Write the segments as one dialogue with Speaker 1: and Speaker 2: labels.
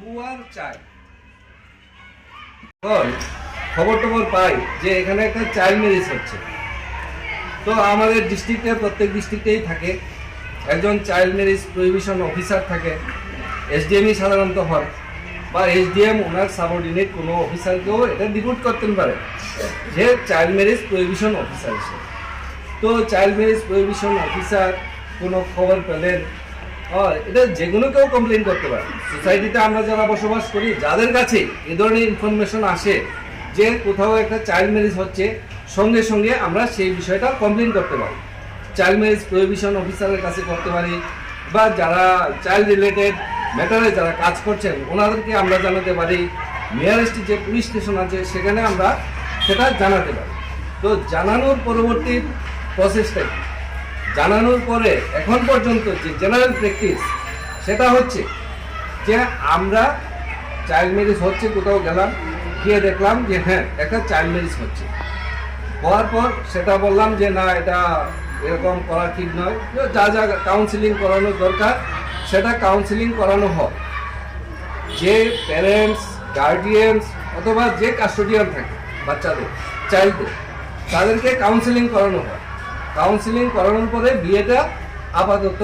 Speaker 1: Poor child. খবর পাই যে এখানে একটা চাইল্ড ম্যারেজ হচ্ছে। তো আমাদের ডিস্ট্রিক্টে প্রত্যেক ডিস্ট্রিক্টেই থাকে একজন চাইল্ড ম্যারেজ প্রহিবিশন অফিসার থাকে। এসডিএমই সাধারণত হয়, বা এসডিএম ওনার সাবঅর্ডিনেট কোনো অফিসারকেও এটা রিপোর্ট করতে পারে যে চাইল্ড ম্যারেজ প্রহিবিশন অফিসার হিসেবে। তো চাইল্ড ম্যারেজ প্রহিবিশন অফিসার কোনো খবর পেলেন, এটা যে কোনো কেউ কমপ্লেন করতে পারে। সোসাইটিতে আমরা যারা বসবাস করি, যাদের কাছে এ ধরনের ইনফরমেশন আসে যে কোথাও একটা চাইল্ড ম্যারেজ হচ্ছে, সঙ্গে সঙ্গে আমরা সেই বিষয়টা কমপ্লেন করতে পারি। চাইল্ড ম্যারেজ প্রহিবিশন অফিসারের কাছে করতে পারি, বা যারা চাইল্ড রিলেটেড ম্যাটারে যারা কাজ করছেন ওনাদেরকে আমরা জানাতে পারি। নিয়ারেস্ট যে পুলিশ স্টেশন আছে সেখানে আমরা সেটা জানাতে পারি। তো জানানোর পরবর্তী প্রসেসটা জানানোর পরে এখন পর্যন্ত যে জেনারেল প্র্যাকটিস সেটা হচ্ছে যে আমরা চাইল্ড ম্যারেজ হচ্ছে, কোথাও গেলাম, গিয়ে দেখলাম যে হ্যাঁ একটা চাইল্ড ম্যারেজ হচ্ছে, হওয়ার পর সেটা বললাম যে না এটা এরকম করা ঠিক নয়, যা যা কাউন্সিলিং করানোর দরকার সেটা কাউন্সিলিং করানো হয়। যে প্যারেন্টস, গার্ডিয়ানস অথবা যে কাস্টোডিয়ান থাকে বাচ্চাদের, চাইল্ডদের, তাদেরকে কাউন্সিলিং করানো হয়। কাউন্সিলিং করানোর পরে বিয়েটা আপাতত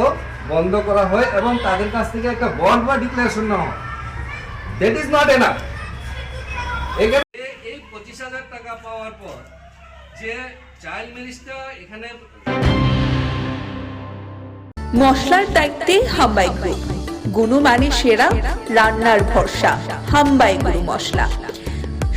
Speaker 1: বন্ধ করা হয় এবং তাদের কাছ থেকে একটা বন্ড বা ডিক্লারেশন নেওয়া হয়। That is not enough. এখানে এই 25,000 টাকা পাওয়ার পর যে চাইল্ড ম্যারেজটা এখানে
Speaker 2: মশলার দায়িত্বে হাম্বাই গ্রুপ, গুণমানে সেরা, রান্নার ভরসা হাম্বাই গুরু মশলা।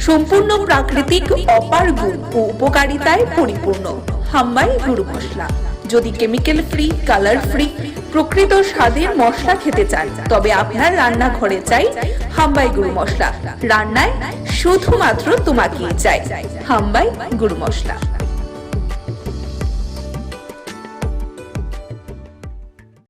Speaker 2: সম্পূর্ণ প্রাকৃতিক অপার গুণ ও উপকারিতায় পরিপূর্ণ হাম্বাই গুরু মশলা। যদি কেমিক্যাল ফ্রি, কালার ফ্রি, প্রকৃত স্বাদের মশলা খেতে চান তবে আপনার রান্নাঘরে চাই হাম্বাই গুরু মশলা। রান্নায় শুধুমাত্র তোমাকেই চাই হাম্বাই গুরু মশলা।